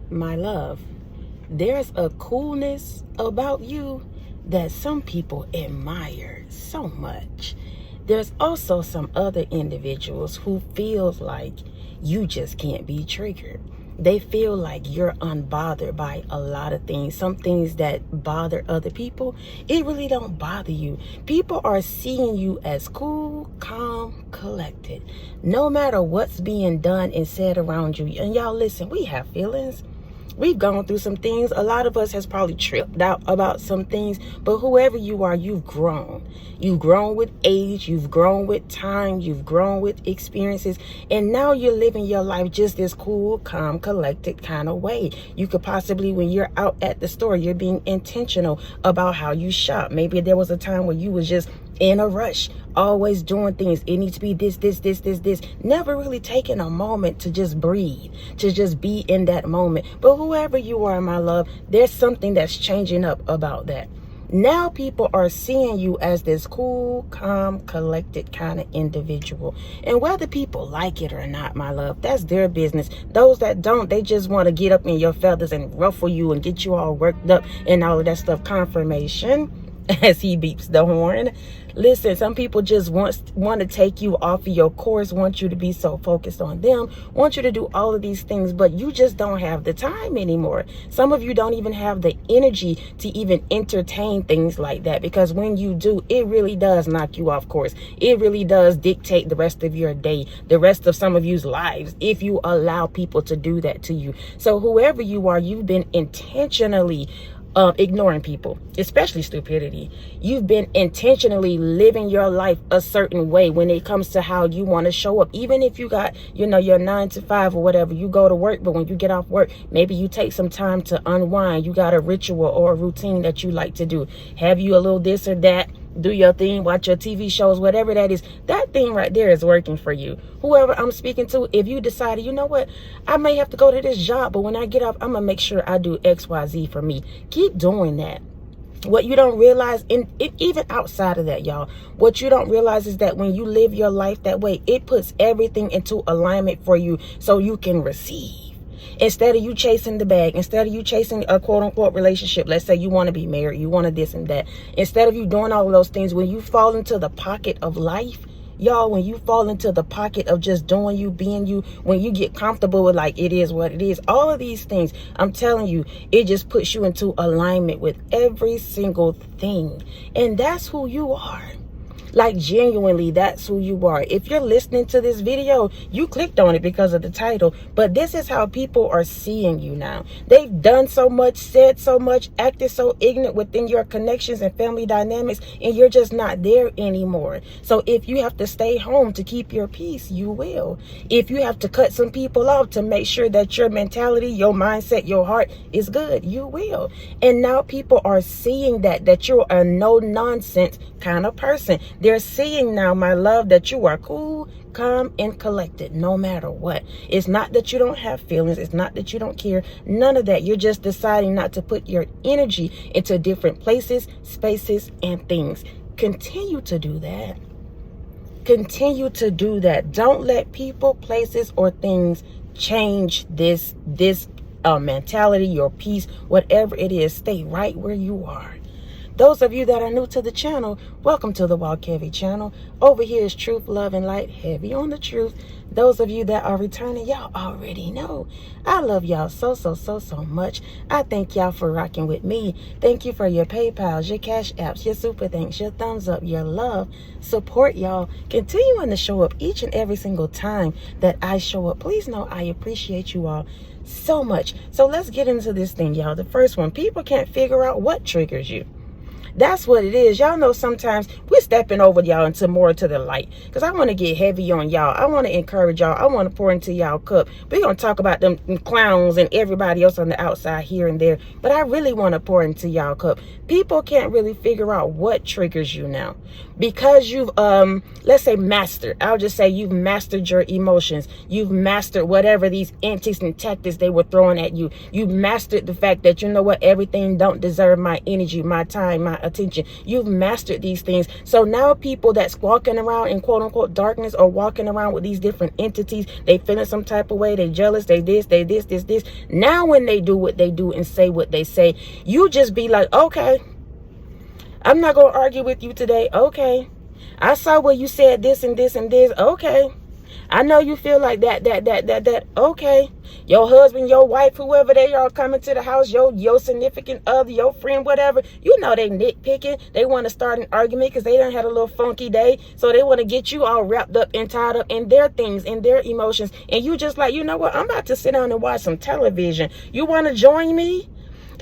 My love, there's a coolness about you that some people admire so much. There's also some other individuals who feels like you just can't be triggered. They feel like you're unbothered by a lot of things. Some things that bother other people, it really don't bother you. People are seeing you as cool, calm, collected. No matter what's being done and said around you. And y'all listen, we have feelings. We've gone through some things. A lot of us has probably tripped out about some things, but whoever you are, you've grown. You've grown with age, you've grown with time, you've grown with experiences, and now you're living your life just this cool, calm, collected kind of way. You could possibly, when you're out at the store, you're being intentional about how you shop. Maybe there was a time where you was just in a rush, always doing things. It needs to be this. Never really taking a moment to just breathe, to just be in that moment. But whoever you are, my love, there's something that's changing up about that. Now people are seeing you as this cool, calm, collected kind of individual. And whether people like it or not, my love, that's their business. Those that don't, they just want to get up in your feathers and ruffle you and get you all worked up and all of that stuff. Confirmation. As he beeps the horn. Listen, some people just want to take you off of your course, want you to be so focused on them, want you to do all of these things, but you just don't have the time anymore. Some of you don't even have the energy to even entertain things like that, because when you do, it really does knock you off course. It really does dictate the rest of your day, the rest of some of you's lives, if you allow people to do that to you. So whoever you are, you've been intentionally ignoring people, especially stupidity. You've been intentionally living your life a certain way when it comes to how you want to show up. Even if you got, your 9 to 5 or whatever, you go to work, but when you get off work, maybe you take some time to unwind. You got a ritual or a routine that you like to do. Have you a little this or that? Do your thing, watch your TV shows, whatever that is. That thing right there is working for you. Whoever I'm speaking to, if you decided, you know what, I may have to go to this job, but when I get off, I'm going to make sure I do X, Y, Z for me. Keep doing that. What you don't realize, even outside of that, y'all, what you don't realize is that when you live your life that way, it puts everything into alignment for you so you can receive. Instead of you chasing the bag, instead of you chasing a quote unquote relationship, let's say you want to be married, you want to this and that. Instead of you doing all of those things, when you fall into the pocket of life, y'all, when you fall into the pocket of just doing you, being you, when you get comfortable with like, it is what it is, all of these things, I'm telling you, it just puts you into alignment with every single thing. And that's who you are. Like, genuinely, that's who you are. If you're listening to this video, you clicked on it because of the title, but this is how people are seeing you now. They've done so much, said so much, acted so ignorant within your connections and family dynamics, and you're just not there anymore. So if you have to stay home to keep your peace, you will. If you have to cut some people off to make sure that your mentality, your mindset, your heart is good, you will. And now people are seeing that you're a no-nonsense kind of person. They're seeing now, my love, that you are cool, calm, and collected no matter what. It's not that you don't have feelings. It's not that you don't care. None of that. You're just deciding not to put your energy into different places, spaces, and things. Continue to do that. Continue to do that. Don't let people, places, or things change this mentality, your peace, whatever it is. Stay right where you are. Those of you that are new to the channel, welcome to the Walk Heavy channel. Over here is truth, love, and light, heavy on the truth. Those of you that are returning, y'all already know. I love y'all so much. I thank y'all for rocking with me. Thank you for your PayPals, your Cash Apps, your Super Thanks, your thumbs up, your love, support, y'all. Continuing to show up each and every single time that I show up. Please know I appreciate you all so much. So let's get into this thing, y'all. The first one, people can't figure out what triggers you. That's what it is. Y'all know sometimes we're stepping over y'all into more to the light, because I want to get heavy on y'all. I want to encourage y'all. I want to pour into y'all cup. We're going to talk about them clowns and everybody else on the outside here and there, but I really want to pour into y'all cup. People can't really figure out what triggers you now, because you've let's say mastered. I'll just say you've mastered your emotions. You've mastered whatever these antics and tactics they were throwing at you. You've mastered the fact that, you know what, everything don't deserve my energy, my time, my attention. You've mastered these things. So now people that's walking around in quote unquote darkness, or walking around with these different entities, they feeling some type of way, they jealous, they this. Now when they do what they do and say what they say, you just be like, okay, I'm not going to argue with you today. Okay. I saw where you said this and this and this. Okay. I know you feel like that. Okay. Your husband, your wife, whoever they are coming to the house, your significant other, your friend, whatever, you know they nitpicking. They want to start an argument because they done had a little funky day. So they want to get you all wrapped up and tied up in their things, in their emotions. And you just like, you know what? I'm about to sit down and watch some television. You want to join me?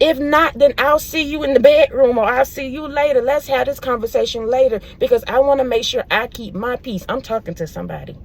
If not, then I'll see you in the bedroom, or I'll see you later. Let's have this conversation later, because I want to make sure I keep my peace. I'm talking to somebody.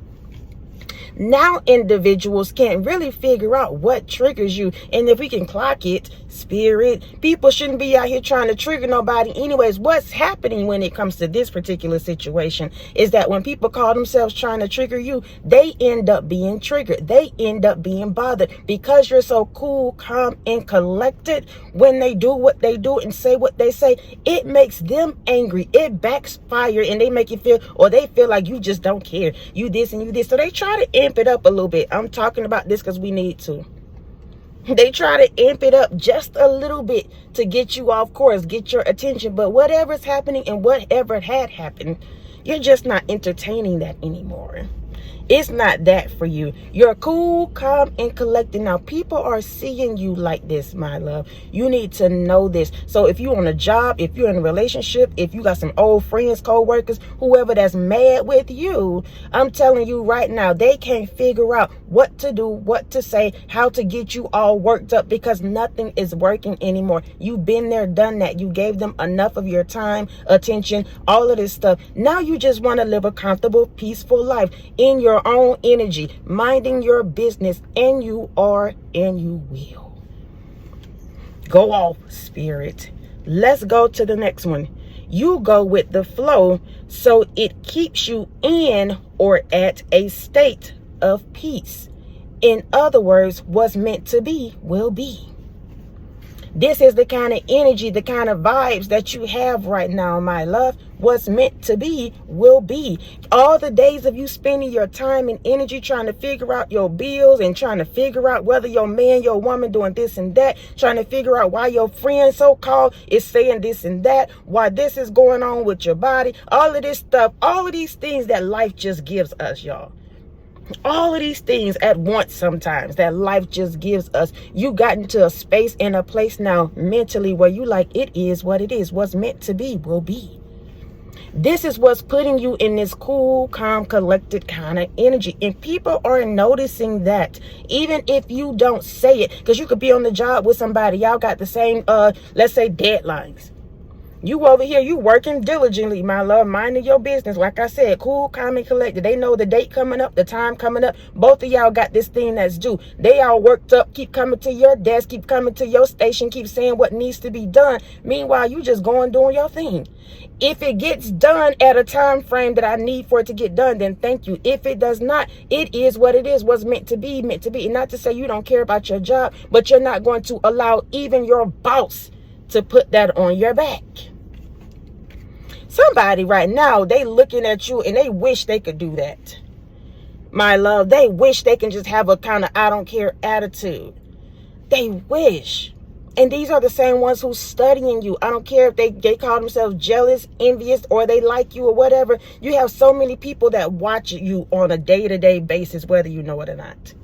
Now individuals can't really figure out what triggers you. And if we can clock it, spirit, people shouldn't be out here trying to trigger nobody anyways. What's happening when it comes to this particular situation is that when people call themselves trying to trigger you, they end up being triggered. They end up being bothered because you're so cool, calm, and collected. When they do what they do and say what they say, it makes them angry. It backfires, and they make you feel, or they feel like you just don't care. You this and you this. So they try to amp it up a little bit. I'm talking about this because we need to. They try to amp it up just a little bit to get you off course, get your attention. But whatever's happening and whatever had happened, you're just not entertaining that anymore. It's not that for you. You're cool, calm, and collected. Now, people are seeing you like this, my love. You need to know this. So if you're on a job, if you're in a relationship, if you got some old friends, co-workers, whoever that's mad with you, I'm telling you right now, they can't figure out what to do, what to say, how to get you all worked up, because nothing is working anymore. You've been there, done that. You gave them enough of your time, attention, all of this stuff. Now you just want to live a comfortable, peaceful life in your own energy, minding your business, and you are and you will. Go off, spirit. Let's go to the next one. You go with the flow, so it keeps you in or at a state of peace. In other words, what's meant to be will be. This is the kind of energy, the kind of vibes that you have right now, my love. What's meant to be will be. All the days of you spending your time and energy trying to figure out your bills and trying to figure out whether your man, your woman doing this and that, trying to figure out why your friend so-called is saying this and that, why this is going on with your body, all of this stuff, all of these things that life just gives us, y'all. All of these things at once sometimes that life just gives us. You got into a space and a place now mentally where you like, it is what it is. What's meant to be will be. This is what's putting you in this cool, calm, collected kind of energy. And people are noticing that, even if you don't say it, because you could be on the job with somebody. Y'all got the same, let's say, deadlines. You over here, you working diligently, my love, minding your business. Like I said, cool, calm, and collected. They know the date coming up, the time coming up. Both of y'all got this thing that's due. They all worked up, keep coming to your desk, keep coming to your station, keep saying what needs to be done. Meanwhile, you just going doing your thing. If it gets done at a time frame that I need for it to get done, then thank you. If it does not, it is what it is. What's meant to be, meant to be. And not to say you don't care about your job, but you're not going to allow even your boss to put that on your back. Somebody right now, they looking at you and they wish they could do that. My love, they wish they can just have a kind of I don't care attitude. They wish. And these are the same ones who's studying you. I don't care if they call themselves jealous, envious, or they like you or whatever. You have so many people that watch you on a day-to-day basis, whether you know it or not.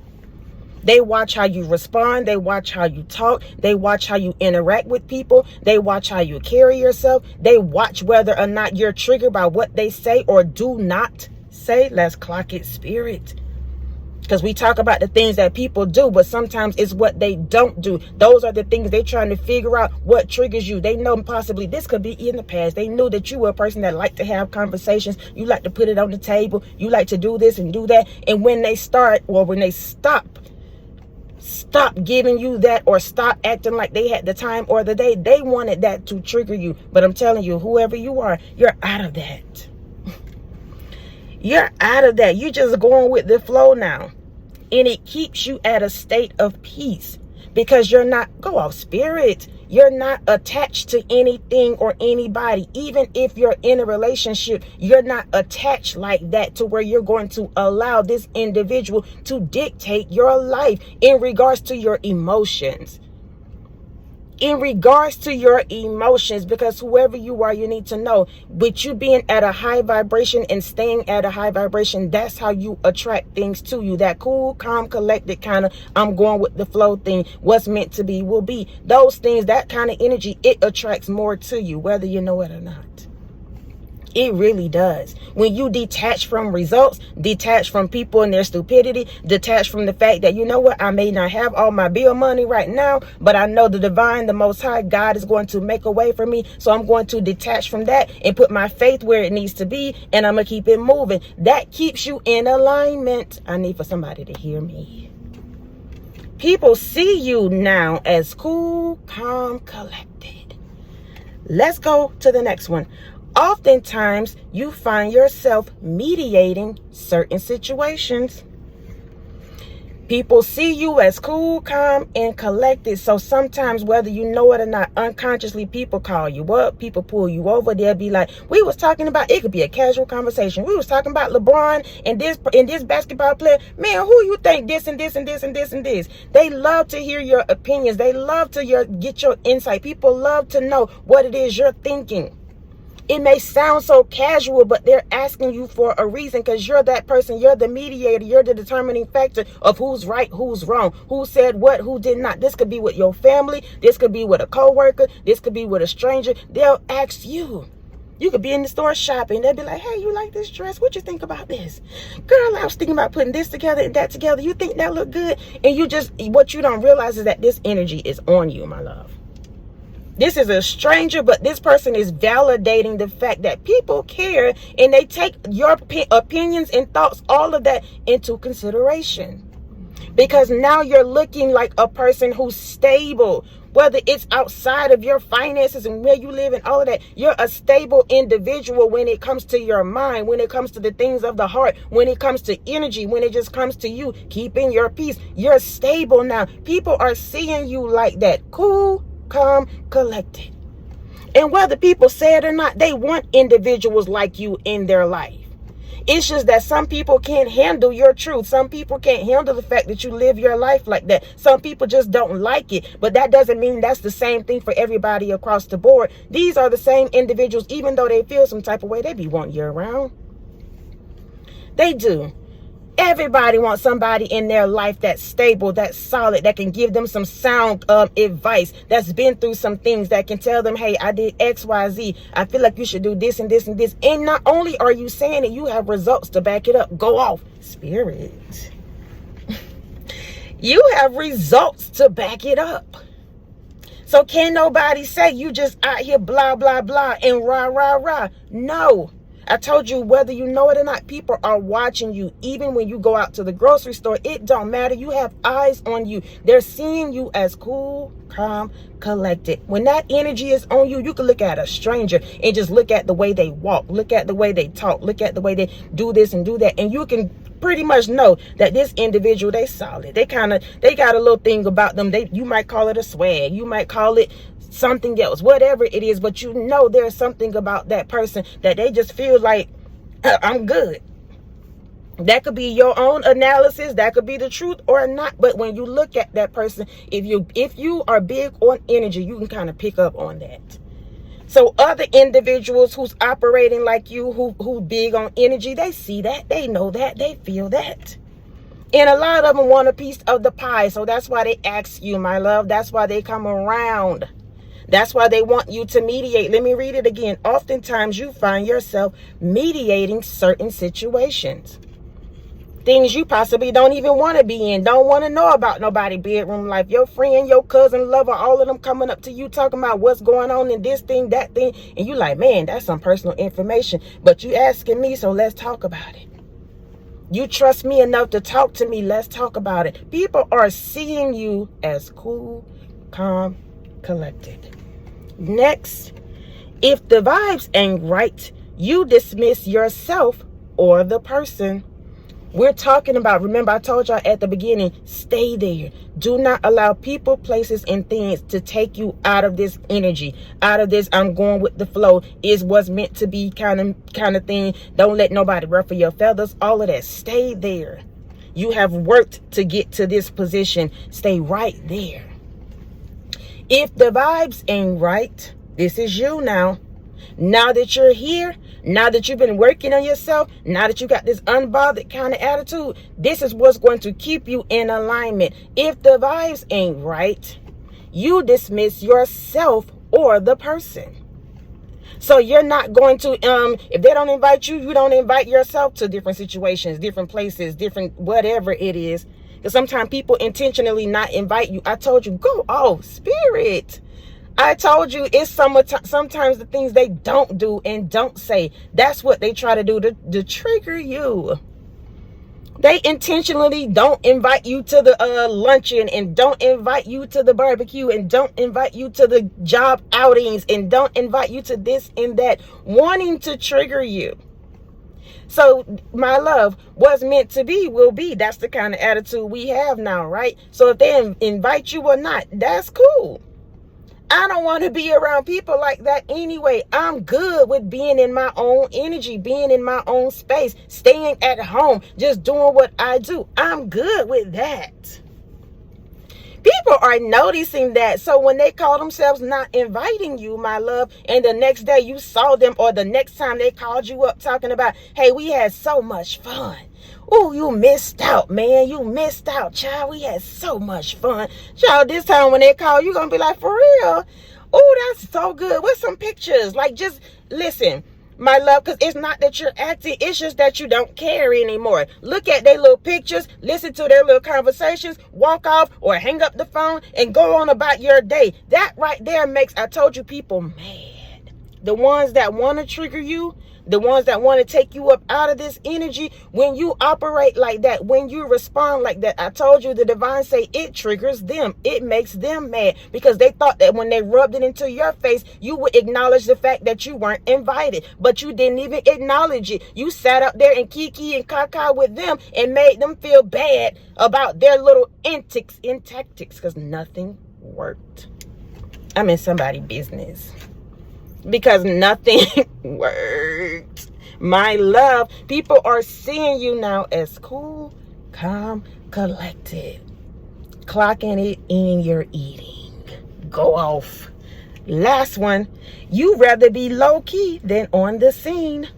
They watch how you respond. They watch how you talk. They watch how you interact with people. They watch how you carry yourself. They watch whether or not you're triggered by what they say or do not say. Let's clock it, spirit. Because we talk about the things that people do, but sometimes it's what they don't do. Those are the things they're trying to figure out what triggers you. They know possibly this could be in the past. They knew that you were a person that liked to have conversations. You like to put it on the table. You like to do this and do that. And when they start, or when they stop giving you that, or stop acting like they had the time or the day, they wanted that to trigger you. But I'm telling you, whoever you are, you're out of that. You're out of that. You're just going with the flow now. And it keeps you at a state of peace because you're not, go off, spirit. You're not attached to anything or anybody. Even if you're in a relationship, you're not attached like that to where you're going to allow this individual to dictate your life in regards to your emotions. In regards to your emotions, because whoever you are, you need to know, with you being at a high vibration and staying at a high vibration, that's how you attract things to you. That cool, calm, collected kind of, I'm going with the flow thing. What's meant to be will be. Those things, that kind of energy, it attracts more to you, whether you know it or not. It really does. When you detach from results, detach from people and their stupidity, detach from the fact that, you know what, I may not have all my bill money right now, but I know the divine, the most high God is going to make a way for me. So I'm going to detach from that and put my faith where it needs to be. And I'm going to keep it moving. That keeps you in alignment. I need for somebody to hear me. People see you now as cool, calm, collected. Let's go to the next one. Oftentimes, you find yourself mediating certain situations. People see you as cool, calm, and collected. So sometimes, whether you know it or not, unconsciously, people call you up. People pull you over. They'll be like, we was talking about, it could be a casual conversation. We was talking about LeBron and this basketball player. Man, who you think this and this and this and this and this? They love to hear your opinions. They love to get your insight. People love to know what it is you're thinking. It may sound so casual, but they're asking you for a reason, because you're that person. You're the mediator. You're the determining factor of who's right, who's wrong, who said what, who did not. This could be with your family. This could be with a coworker. This could be with a stranger. They'll ask you. You could be in the store shopping. They'll be like, hey, you like this dress? What you think about this? Girl, I was thinking about putting this together and that together. You think that look good? And what you don't realize is that this energy is on you, my love. This is a stranger, but this person is validating the fact that people care, and they take your opinions and thoughts, all of that, into consideration. Because now you're looking like a person who's stable, whether it's outside of your finances and where you live and all of that. You're a stable individual when it comes to your mind, when it comes to the things of the heart, when it comes to energy, when it just comes to you keeping your peace. You're stable now. People are seeing you like that. Cool, calm, collected. And whether people say it or not, they want individuals like you in their life. It's just that some people can't handle your truth. Some people can't handle the fact that you live your life like that. Some people just don't like it. But that doesn't mean that's the same thing for everybody across the board. These are the same individuals, even though they feel some type of way, they be wanting you around. They do. Everybody wants somebody in their life that's stable, that's solid, that can give them some sound advice, that's been through some things, that can tell them, hey, I did X, Y, Z. I feel like you should do this and this and this. And not only are you saying it, you have results to back it up. Go off, spirit. You have results to back it up. So can nobody say you just out here blah, blah, blah and rah, rah, rah. No. I told you, whether you know it or not, people are watching you. Even when you go out to the grocery store, it don't matter. You have eyes on you. They're seeing you as cool, calm, collected. When that energy is on you, you can look at a stranger and just look at the way they walk, look at the way they talk, look at the way they do this and do that. And you can pretty much know that this individual, they solid. They got a little thing about them. You might call it a swag. You might call it something else, whatever it is, but you know there's something about that person that they just feel like, I'm good. That could be your own analysis, that could be the truth or not, but when you look at that person, if you are big on energy, you can kind of pick up on that. So other individuals who's operating like you, who big on energy, they see that, they know that, they feel that. And a lot of them want a piece of the pie, so that's why they ask you, my love. That's why they come around. That's why they want you to mediate. Let me read it again. Oftentimes you find yourself mediating certain situations. Things you possibly don't even want to be in. Don't want to know about nobody bedroom life. Your friend, your cousin, lover, all of them coming up to you talking about what's going on in this thing, that thing. And you like, man, that's some personal information. But you asking me, so let's talk about it. You trust me enough to talk to me. Let's talk about it. People are seeing you as cool, calm, collected. Next, if the vibes ain't right, you dismiss yourself or the person. We're talking about, remember I told y'all at the beginning, stay there. Do not allow people, places, and things to take you out of this energy, out of this I'm going with the flow, is what's meant to be kind of thing. Don't let nobody ruffle your feathers, all of that. Stay there. You have worked to get to this position. Stay right there. If the vibes ain't right, this is you now. Now that you're here, now that you've been working on yourself, now that you got this unbothered kind of attitude, this is what's going to keep you in alignment. If the vibes ain't right, you dismiss yourself or the person. So you're not going to, if they don't invite you, you don't invite yourself to different situations, different places, different whatever it is. Because sometimes people intentionally not invite you. I told you, go off, spirit. I told you it's sometimes the things they don't do and don't say. That's what they try to do to trigger you. They intentionally don't invite you to the luncheon, and don't invite you to the barbecue, and don't invite you to the job outings, and don't invite you to this and that, wanting to trigger you. So, my love, what's meant to be will be. That's the kind of attitude we have now, right? So if they invite you or not, that's cool. I don't want to be around people like that anyway. I'm good with being in my own energy, being in my own space, staying at home, just doing what I do. I'm good with that. People are noticing that. So when they call themselves not inviting you, my love, and the next day you saw them, or the next time they called you up talking about, hey, we had so much fun. Oh, you missed out, man. You missed out, child. We had so much fun. Child, this time when they call, you're going to be like, for real? Oh, that's so good. With some pictures. Like, just listen, my love, because it's not that you're acting. It's just that you don't care anymore. Look at their little pictures. Listen to their little conversations. Walk off or hang up the phone and go on about your day. That right there makes, I told you, people mad. The ones that want to trigger you, the ones that want to take you up out of this energy, when you operate like that, when you respond like that, I told you the divine say it triggers them. It makes them mad because they thought that when they rubbed it into your face, you would acknowledge the fact that you weren't invited, but you didn't even acknowledge it. You sat up there and kiki and caca with them and made them feel bad about their little antics and tactics because nothing worked. I'm in somebody's business. Because nothing worked. My love, people are seeing you now as cool, calm, collected. Clocking it in your eating. Go off. Last one. You rather be low-key than on the scene.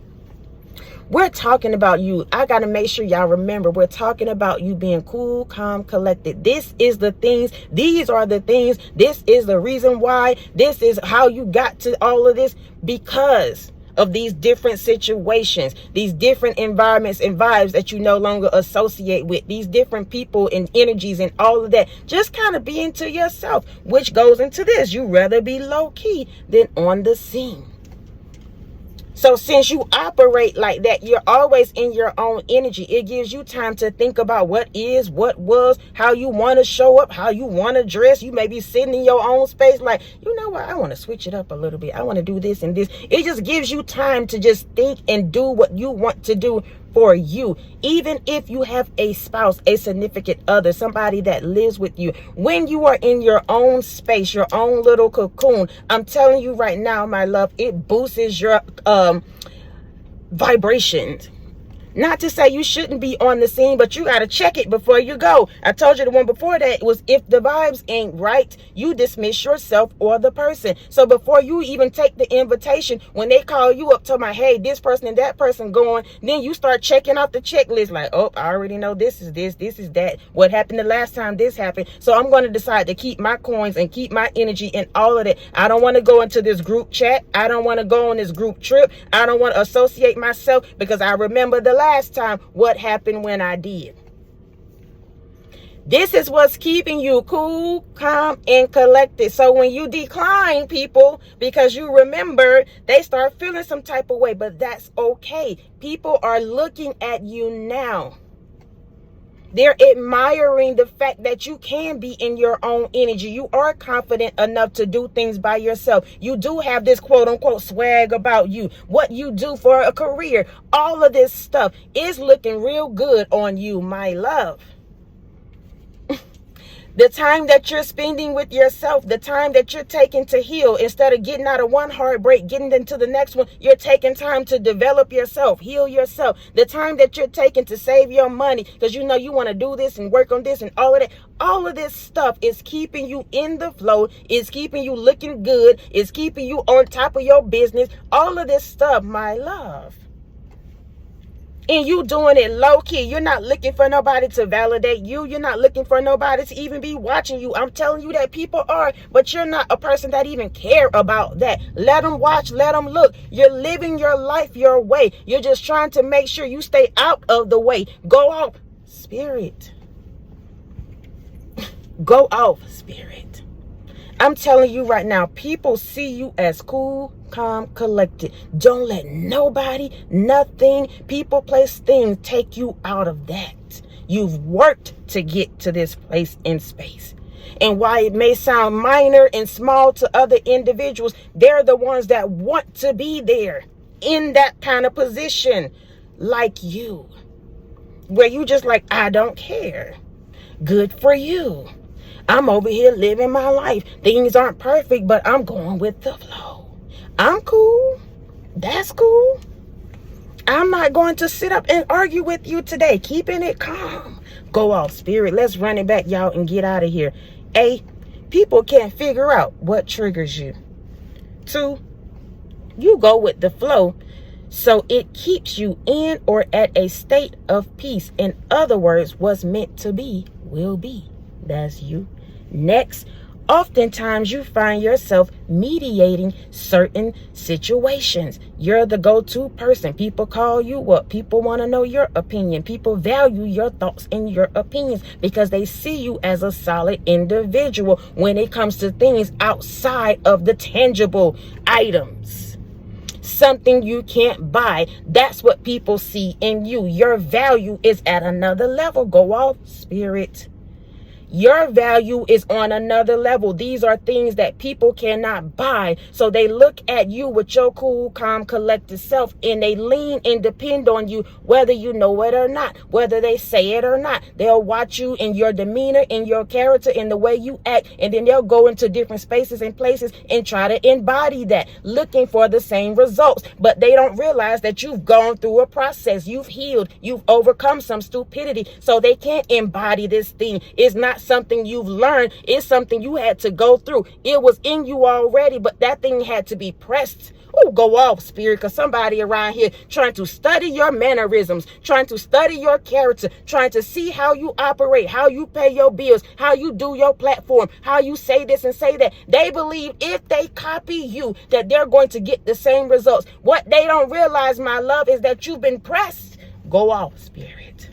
We're talking about you. I got to make sure y'all remember, we're talking about you being cool, calm, collected. This is the things. These are the things. This is the reason why. This is how you got to all of this, because of these different situations, these different environments and vibes that you no longer associate with, these different people and energies and all of that. Just kind of being to yourself, which goes into this. You rather be low key than on the scene. So since you operate like that, you're always in your own energy. It gives you time to think about what is, what was, how you want to show up, how you want to dress. You may be sitting in your own space like, you know what, I want to switch it up a little bit. I want to do this and this. It just gives you time to just think and do what you want to do for you. Even if you have a spouse, a significant other, somebody that lives with you, when you are in your own space, your own little cocoon, I'm telling you right now, my love, it boosts your vibrations. Not to say you shouldn't be on the scene, but you got to check it before you go. I told you the one before that was if the vibes ain't right, you dismiss yourself or the person. So before you even take the invitation, when they call you up to my, hey, this person and that person going, then you start checking off the checklist like, oh, I already know this is that. What happened the last time this happened? So I'm going to decide to keep my coins and keep my energy and all of that. I don't want to go into this group chat. I don't want to go on this group trip. I don't want to associate myself because I remember the last time what happened when I did. This is what's keeping you cool, calm, and collected. So when you decline people because you remember, they start feeling some type of way, but that's okay. People are looking at you now. They're admiring the fact that you can be in your own energy. You are confident enough to do things by yourself. You do have this quote unquote swag about you. What you do for a career. All of this stuff is looking real good on you, my love. The time that you're spending with yourself, the time that you're taking to heal, instead of getting out of one heartbreak, getting into the next one, you're taking time to develop yourself, heal yourself. The time that you're taking to save your money, because you know you want to do this and work on this and all of that. All of this stuff is keeping you in the flow, is keeping you looking good, is keeping you on top of your business. All of this stuff, my love. And you doing it low key. You're not looking for nobody to validate you. You're not looking for nobody to even be watching you. I'm telling you that people are, but you're not a person that even care about that. Let them watch, let them look. You're living your life your way. You're just trying to make sure you stay out of the way. Go off, spirit. Go off, spirit. I'm telling you right now, people see you as cool, calm, collected. Don't let nobody, nothing, people, place, things take you out of that. You've worked to get to this place in space. And while it may sound minor and small to other individuals, they're the ones that want to be there in that kind of position like you. Where you just like, I don't care. Good for you. I'm over here living my life. Things aren't perfect, but I'm going with the flow. I'm cool. That's cool. I'm not going to sit up and argue with you today. Keeping it calm. Go off, spirit. Let's run it back, y'all, and get out of here. A, people can't figure out what triggers you. 2, you go with the flow, so it keeps you in or at a state of peace. In other words, what's meant to be will be. That's you. Next, oftentimes you find yourself mediating certain situations. You're the go-to person. People call you up. People want to know your opinion. People value your thoughts and your opinions because they see you as a solid individual when it comes to things outside of the tangible items. Something you can't buy. That's what people see in you. Your value is at another level. Go off, spirit. Your value is on another level. These are things that people cannot buy. So they look at you with your cool, calm, collected self, and they lean and depend on you, whether you know it or not, whether they say it or not. They'll watch you in your demeanor, in your character, in the way you act, and then they'll go into different spaces and places and try to embody that, looking for the same results. But they don't realize that you've gone through a process. You've healed. You've overcome some stupidity. So they can't embody this thing. It's not something you've learned. It's something you had to go through. It was in you already, but that thing had to be pressed. Oh, go off, spirit, because somebody around here trying to study your mannerisms, trying to study your character, trying to see how you operate, how you pay your bills, how you do your platform, how you say this and say that. They believe if they copy you, that they're going to get the same results. What they don't realize, my love, is that you've been pressed. Go off, spirit.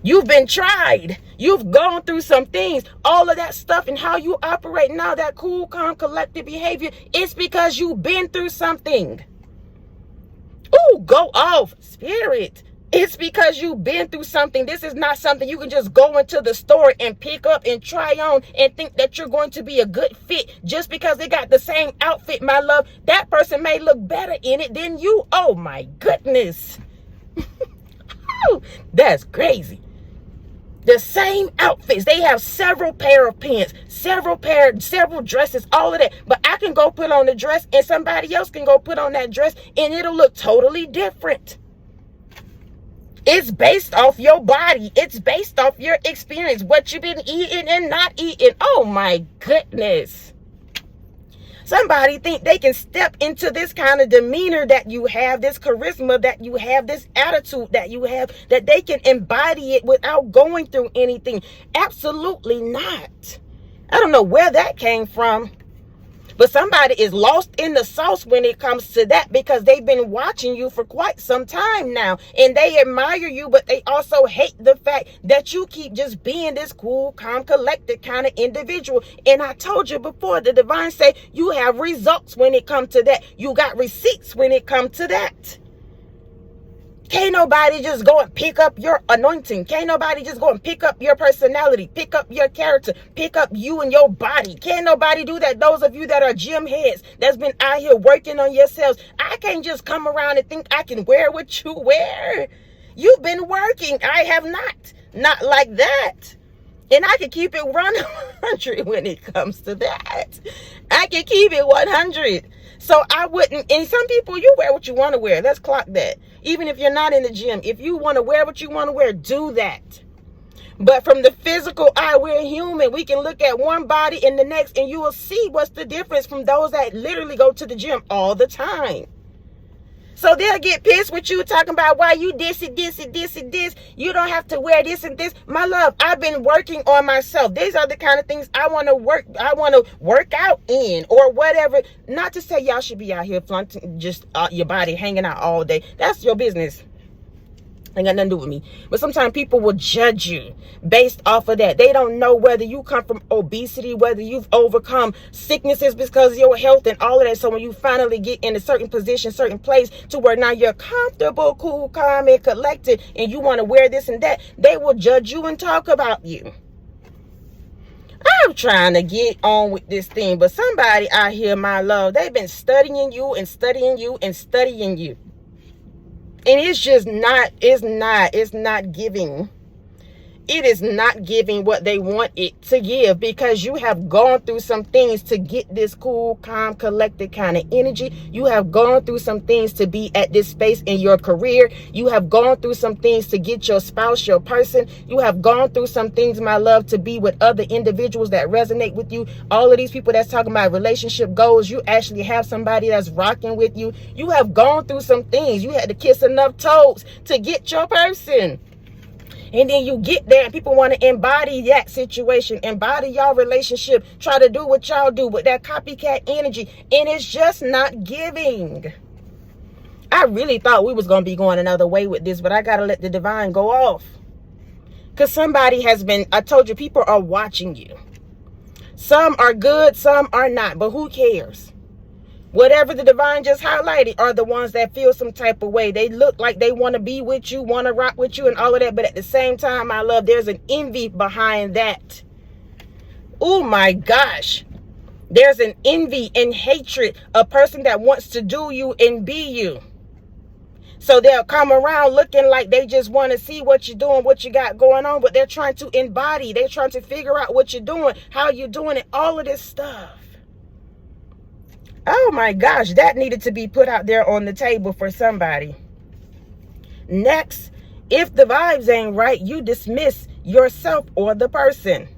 You've been tried. You've gone through some things. All of that stuff and how you operate now, that cool, calm, collective behavior, it's because you've been through something. Oh, go off, spirit. It's because you've been through something. This is not something you can just go into the store and pick up and try on and think that you're going to be a good fit just because they got the same outfit, my love. That person may look better in it than you. Oh, my goodness. That's crazy. The same outfits. They have several pair of pants, several dresses, all of that. But I can go put on the dress and somebody else can go put on that dress and it'll look totally different. It's based off your body. It's based off your experience, what you've been eating and not eating. Oh my goodness. Somebody think they can step into this kind of demeanor that you have, this charisma that you have, this attitude that you have, that they can embody it without going through anything. Absolutely not. I don't know where that came from. But somebody is lost in the sauce when it comes to that because they've been watching you for quite some time now. And they admire you, but they also hate the fact that you keep just being this cool, calm, collected kind of individual. And I told you before, the divine say you have results when it comes to that. You got receipts when it comes to that. Can't nobody just go and pick up your anointing. Can't nobody just go and pick up your personality, pick up your character, pick up you and your body. Can't nobody do that. Those of you that are gym heads that's been out here working on yourselves, I can't just come around and think I can wear what you wear. You've been working. I have not. Not like that. And I can keep it 100 when it comes to that. I can keep it 100. So I wouldn't, and some people, you wear what you want to wear. Let's clock that. Even if you're not in the gym, if you want to wear what you want to wear, do that. But from the physical eye, we're human. We can look at one body and the next, and you will see what's the difference from those that literally go to the gym all the time. So they'll get pissed with you talking about why you this and this and this and this. You don't have to wear this and this. My love, I've been working on myself. These are the kind of things I want to work out in or whatever. Not to say y'all should be out here flaunting just your body hanging out all day. That's your business. Ain't got nothing to do with me. But sometimes people will judge you based off of that. They don't know whether you come from obesity, whether you've overcome sicknesses because of your health and all of that. So when you finally get in a certain position, certain place to where now you're comfortable, cool, calm, and collected, and you want to wear this and that, they will judge you and talk about you. I'm trying to get on with this thing, but somebody out here, my love, they've been studying you and studying you and studying you. And it's just not, it's not giving. It is not giving what they want it to give, because you have gone through some things to get this cool, calm, collected kind of energy. You have gone through some things to be at this space in your career. You have gone through some things to get your spouse, your person. You have gone through some things, my love, to be with other individuals that resonate with you. All of these people that's talking about relationship goals, you actually have somebody that's rocking with you. You have gone through some things. You had to kiss enough toes to get your person. And then you get there and people want to embody that situation, embody y'all relationship, try to do what y'all do with that copycat energy. And it's just not giving. I really thought we was going to be going another way with this, but I got to let the divine go off. Because somebody has been, I told you, people are watching you. Some are good, some are not, but who cares? Whatever the divine just highlighted are the ones that feel some type of way. They look like they want to be with you, want to rock with you and all of that. But at the same time, my love, there's an envy behind that. Oh my gosh. There's an envy and hatred, a person that wants to do you and be you. So they'll come around looking like they just want to see what you're doing, what you got going on. But they're trying to embody. They're trying to figure out what you're doing, how you're doing it, all of this stuff. Oh my gosh, that needed to be put out there on the table for somebody. Next, if the vibes ain't right, you dismiss yourself or the person.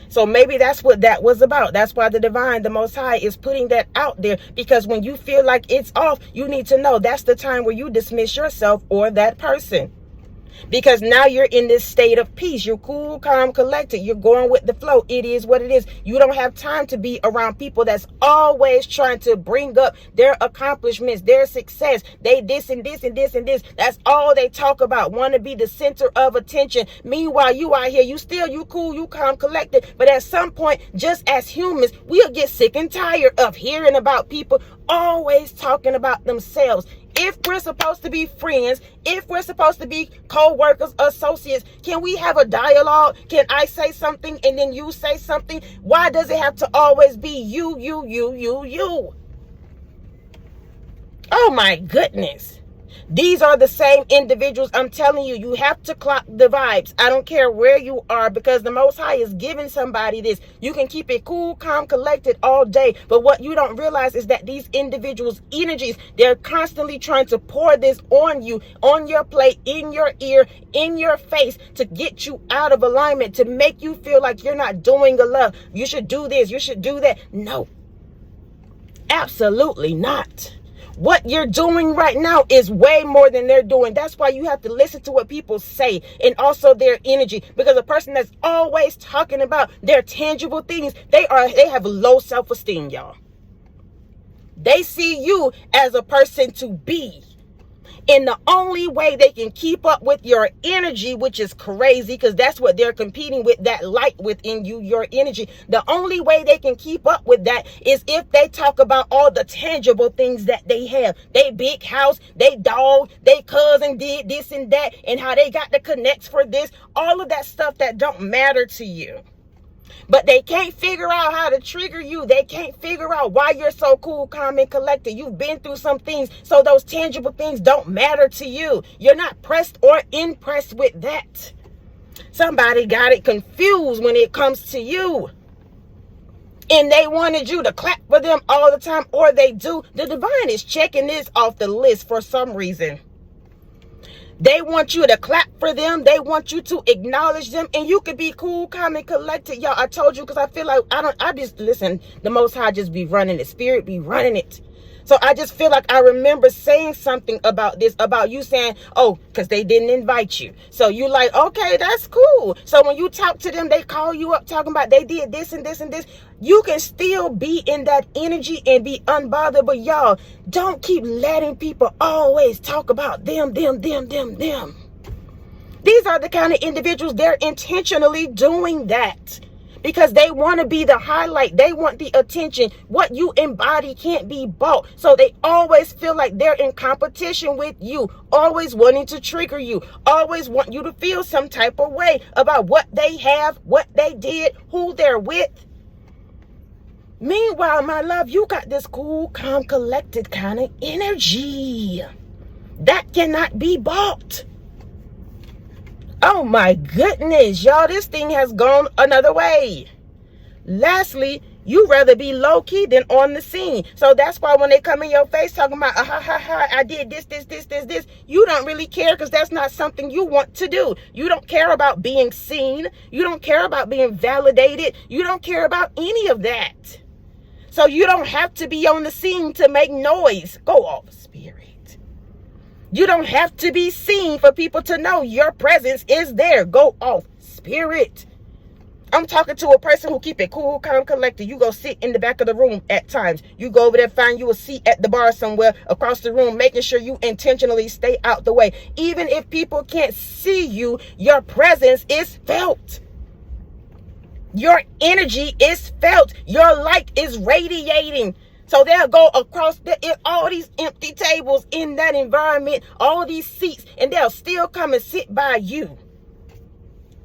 So maybe that's what that was about. That's why the divine, the Most High, is putting that out there. Because when you feel like it's off, you need to know that's the time where you dismiss yourself or that person. Because now you're in this state of peace. You're cool, calm, collected. You're going with the flow. It is what it is. You don't have time to be around people that's always trying to bring up their accomplishments, their success. They this and this and this and this. That's all they talk about. Want to be the center of attention. Meanwhile, you out here, you cool, you calm, collected. But at some point, just as humans, we'll get sick and tired of hearing about people always talking about themselves. If we're supposed to be friends, if we're supposed to be co-workers, associates, can we have a dialogue? Can I say something and then you say something? Why does it have to always be you? Oh my goodness. These are the same individuals. I'm telling you, you have to clock the vibes. I don't care where you are, because the Most High is giving somebody this. You can keep it cool, calm, collected all day. But what you don't realize is that these individuals' energies, they're constantly trying to pour this on you, on your plate, in your ear, in your face, to get you out of alignment, to make you feel like you're not doing enough. You should do this. You should do that. No, absolutely not. What you're doing right now is way more than they're doing. That's why you have to listen to what people say and also their energy. Because a person that's always talking about their tangible things, they have low self-esteem, y'all. They see you as a person to be. And the only way they can keep up with your energy, which is crazy because that's what they're competing with, that light within you, your energy. The only way they can keep up with that is if they talk about all the tangible things that they have. They big house, they dog, they cousin did this and that, and how they got the connects for this. All of that stuff that don't matter to you. But they can't figure out how to trigger you. They can't figure out why you're so cool, calm, and collected. You've been through some things, so those tangible things don't matter to you. You're not pressed or impressed with that. Somebody got it confused when it comes to you. And they wanted you to clap for them all the time, or they do. The divine is checking this off the list for some reason. They want you to clap for them. They want you to acknowledge them. And you could be cool, calm, and collected. Y'all, I told you because I feel like I just listen. The Most High just be running it. Spirit be running it. So I just feel like I remember saying something about this, about you saying, oh, because they didn't invite you. So you like, okay, that's cool. So when you talk to them, they call you up talking about they did this and this and this. You can still be in that energy and be unbothered. But y'all, don't keep letting people always talk about them. These are the kind of individuals, they're intentionally doing that. Because they want to be the highlight. They want the attention. What you embody can't be bought. So they always feel like they're in competition with you. Always wanting to trigger you. Always want you to feel some type of way about what they have, what they did, who they're with. Meanwhile, my love, you got this cool, calm, collected kind of energy. That cannot be bought. Oh my goodness, y'all, this thing has gone another way. Lastly, you rather be low key than on the scene. So that's why when they come in your face talking about, I did this, you don't really care because that's not something you want to do. You don't care about being seen. You don't care about being validated. You don't care about any of that. So you don't have to be on the scene to make noise. Go off, spirit. You don't have to be seen for people to know your presence is there. Go off, spirit. I'm talking to a person who keep it cool, calm, collected. You go sit in the back of the room at times. You go over there, find you a seat at the bar somewhere across the room, making sure you intentionally stay out the way. Even if people can't see you, your presence is felt. Your energy is felt. Your light is radiating. So they'll go across all these empty tables in that environment, all these seats, and they'll still come and sit by you.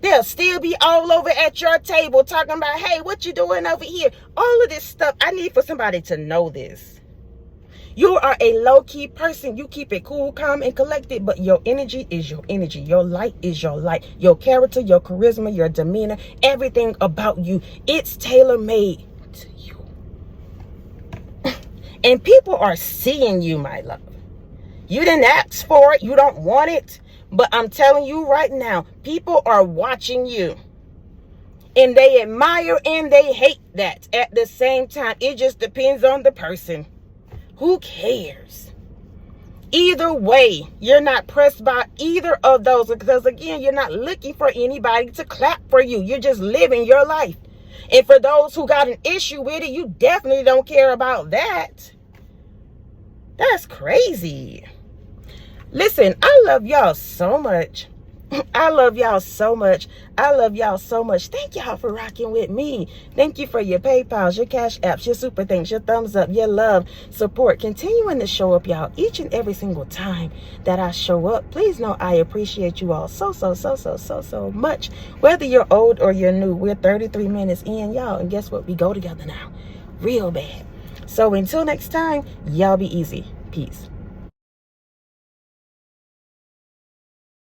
They'll still be all over at your table talking about, hey, what you doing over here? All of this stuff. I need for somebody to know this. You are a low-key person. You keep it cool, calm, and collected, but your energy is your energy. Your light is your light. Your character, your charisma, your demeanor, everything about you, it's tailor-made to you. And people are seeing you, my love. You didn't ask for it. You don't want it. But I'm telling you right now, people are watching you. And they admire and they hate that at the same time. It just depends on the person. Who cares? Either way, you're not pressed by either of those. Because again, you're not looking for anybody to clap for you. You're just living your life. And for those who got an issue with it, you definitely don't care about that. That's crazy. Listen, I love y'all so much. I love y'all so much. I love y'all so much. Thank y'all for rocking with me. Thank you for your PayPals, your Cash Apps, your super thanks, your thumbs up, your love, support. Continuing to show up, y'all, each and every single time that I show up. Please know I appreciate you all so much. Whether you're old or you're new, we're 33 minutes in, y'all. And guess what? We go together now. Real bad. So until next time, y'all be easy. Peace.